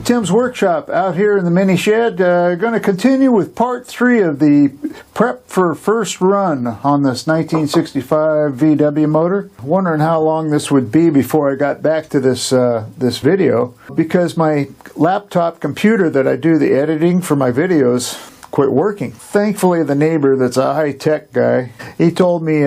Tim's Workshop out here in the mini shed. Going to continue with part 3 of the prep for first run on this 1965 VW motor. Wondering how long this would be before I got back to this video, because my laptop computer that I do the editing for my videos quit working. Thankfully, the neighbor that's a high-tech guy, he told me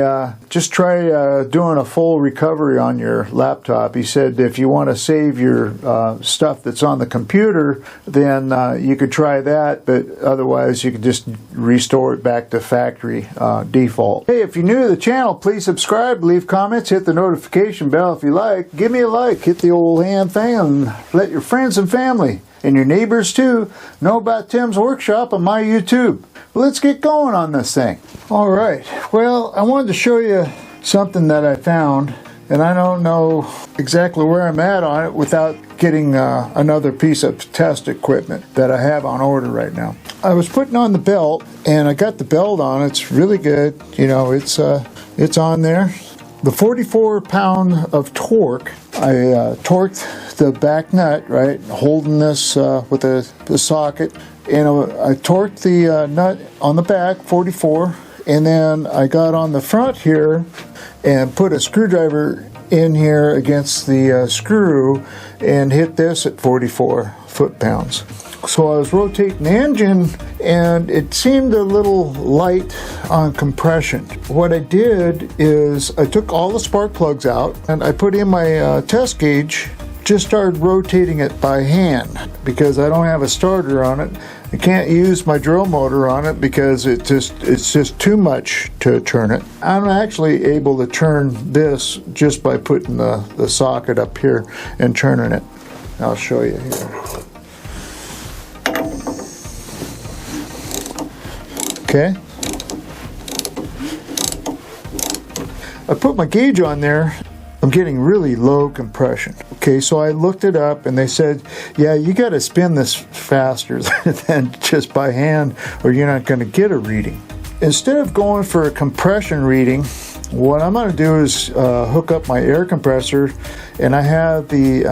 just try doing a full recovery on your laptop. He said if you want to save your stuff that's on the computer, then you could try that, but otherwise you could just restore it back to factory default. Hey, if you're new to the channel, please subscribe, leave comments, hit the notification bell if you like. Give me a like, hit the old hand thing, and let your friends and family and your neighbors too know about Tim's Workshop on my YouTube. Let's get going on this thing. Alright, well, I wanted to show you something that I found, and I don't know exactly where I'm at on it without getting another piece of test equipment that I have on order right now. I was putting on the belt, and I got the belt on. It's really good. You know, it's on there. The 44 pound of torque, I torqued the back nut, right, holding this with the socket, and I torqued the nut on the back, 44, and then I got on the front here and put a screwdriver in here against the screw and hit this at 44 foot-pounds. So I was rotating the engine, and it seemed a little light on compression. What I did is I took all the spark plugs out, and I put in my test gauge, just started rotating it by hand because I don't have a starter on it. I can't use my drill motor on it because it's just too much to turn it. I'm actually able to turn this just by putting the socket up here and turning it. I'll show you here. Okay. I put my gauge on there. I'm getting really low compression. Okay, so I looked it up and they said, yeah, you got to spin this faster than just by hand or you're not going to get a reading. Instead of going for a compression reading, what I'm going to do is hook up my air compressor, and I have the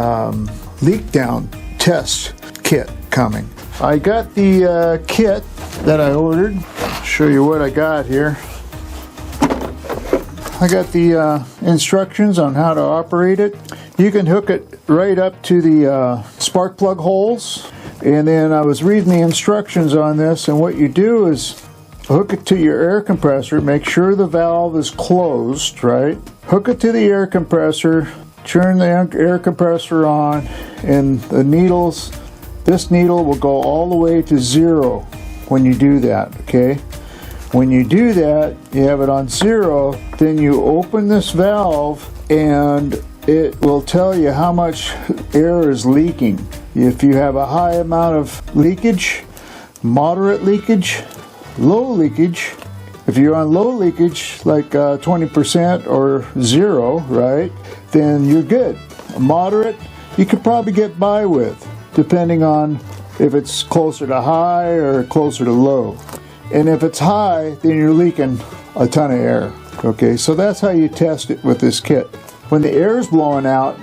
leakdown test kit coming. I got the kit that I ordered. I'll show you what I got here. I got the instructions on how to operate it. You can hook it right up to the spark plug holes, and then I was reading the instructions on this, and what you do is hook it to your air compressor, make sure the valve is closed, right? Hook it to the air compressor, turn the air compressor on, and the needles, this needle will go all the way to 0 when you do that, okay? When you do that, you have it on 0, then you open this valve and it will tell you how much air is leaking. If you have a high amount of leakage, moderate leakage, low leakage, if you're on low leakage, like 20% or 0, right, then you're good. Moderate, you could probably get by with, depending on if it's closer to high or closer to low. And if it's high, then you're leaking a ton of air. Okay, so that's how you test it with this kit. When the air is blowing out,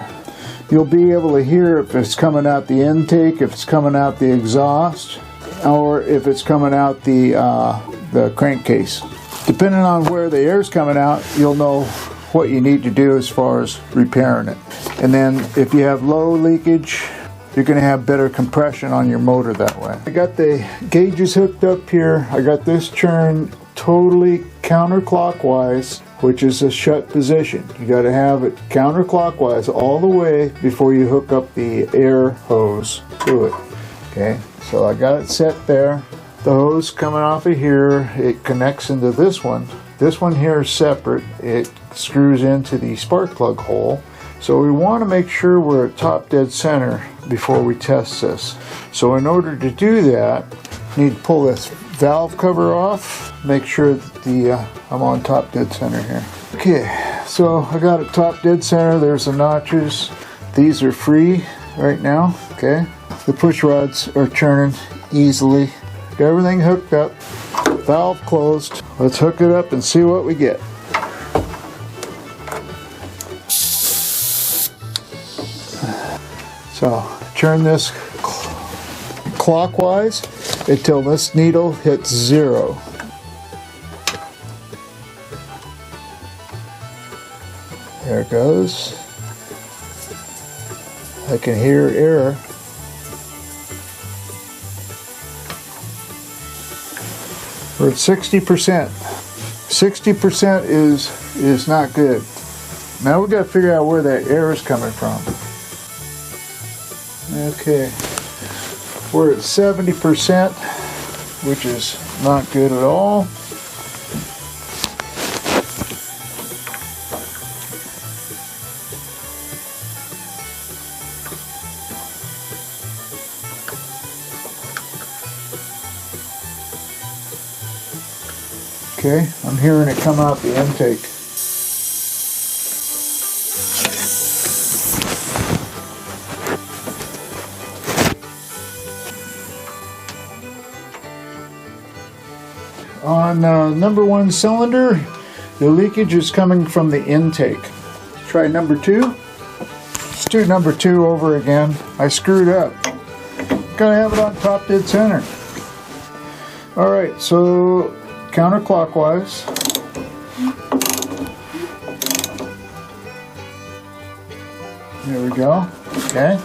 you'll be able to hear if it's coming out the intake, if it's coming out the exhaust, or if it's coming out the crankcase. Depending on where the air is coming out, you'll know what you need to do as far as repairing it. And then if you have low leakage, you're going to have better compression on your motor that way. I got the gauges hooked up here. I got this turned totally counterclockwise, which is a shut position. You got to have it counterclockwise all the way before you hook up the air hose to it. Okay, so I got it set there. The hose coming off of here, it connects into this one. This one here is separate. It screws into the spark plug hole. So we want to make sure we're at top dead center before we test this. So in order to do that, I need to pull this valve cover off, make sure that I'm on top dead center here. Okay, so I got it top dead center. There's the notches. These are free right now, okay? The push rods are turning easily. Got everything hooked up, valve closed. Let's hook it up and see what we get. So turn this clockwise until this needle hits 0. There it goes. I can hear error. We're at 60%. 60% is not good. Now we've got to figure out where that error is coming from. Okay. We're at 70%, which is not good at all. Okay, I'm hearing it come out the intake. On number 1 cylinder, the leakage is coming from the intake. Try number 2. Let's do number 2 over again. I screwed up. Gotta have it on top dead center. Alright, so counterclockwise. There we go. Okay.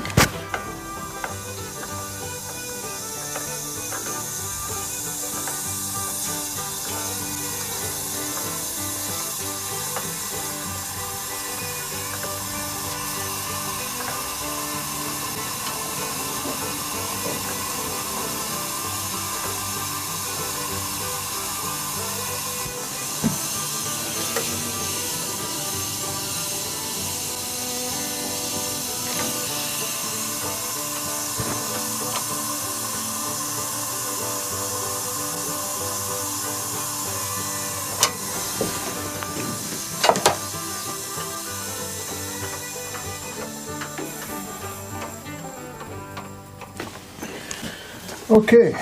Okay,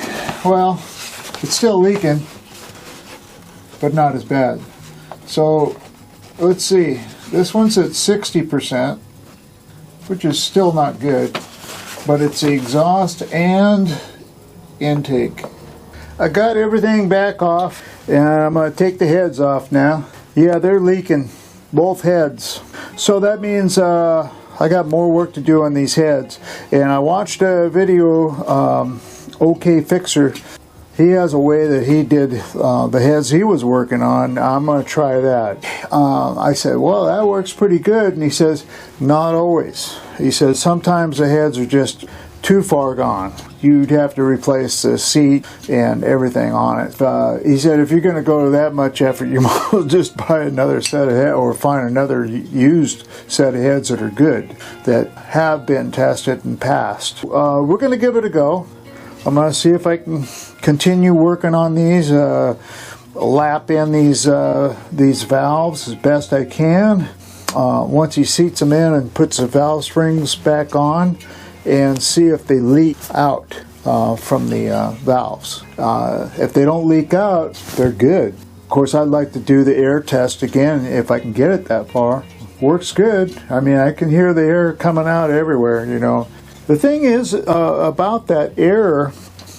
well, it's still leaking, but not as bad. So, let's see. This one's at 60%, which is still not good, but it's the exhaust and intake. I got everything back off, and I'm going to take the heads off now. Yeah, they're leaking, both heads. So that means I got more work to do on these heads. And I watched a video, OK Fixer. He has a way that he did the heads he was working on. I'm going to try that. I said, well, that works pretty good. And he says, not always. He says, sometimes the heads are just too far gone. You'd have to replace the seat and everything on it. He said, if you're going to go to that much effort, you might as well just buy another set of heads or find another used set of heads that are good, that have been tested and passed. We're going to give it a go. I'm going to see if I can continue working on these, lap in these valves as best I can. Once he seats them in and puts the valve springs back on, and see if they leak out from the valves. If they don't leak out, they're good. Of course, I'd like to do the air test again if I can get it that far. Works good. I mean, I can hear the air coming out everywhere, you know. The thing is about that air,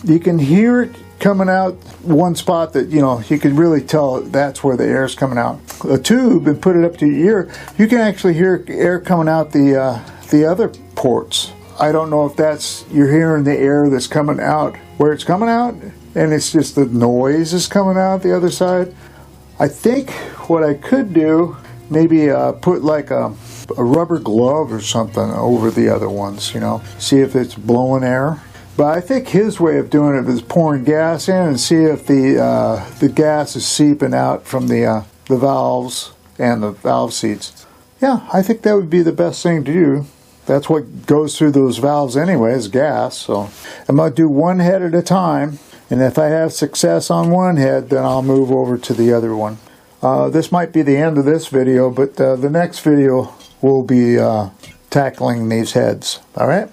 you can hear it coming out one spot that, you know, you can really tell that's where the air is coming out. A tube and put it up to your ear, you can actually hear air coming out the other ports. I don't know if that's, you're hearing the air that's coming out where it's coming out, and it's just the noise is coming out the other side. I think what I could do, maybe put like a rubber glove or something over the other ones, you know, see if it's blowing air. But I think his way of doing it is pouring gas in and see if the gas is seeping out from the valves and the valve seats. Yeah, I think that would be the best thing to do. That's what goes through those valves anyway, is gas. So I'm going to do one head at a time, and if I have success on one head, then I'll move over to the other one. This might be the end of this video, but the next video will be tackling these heads. All right?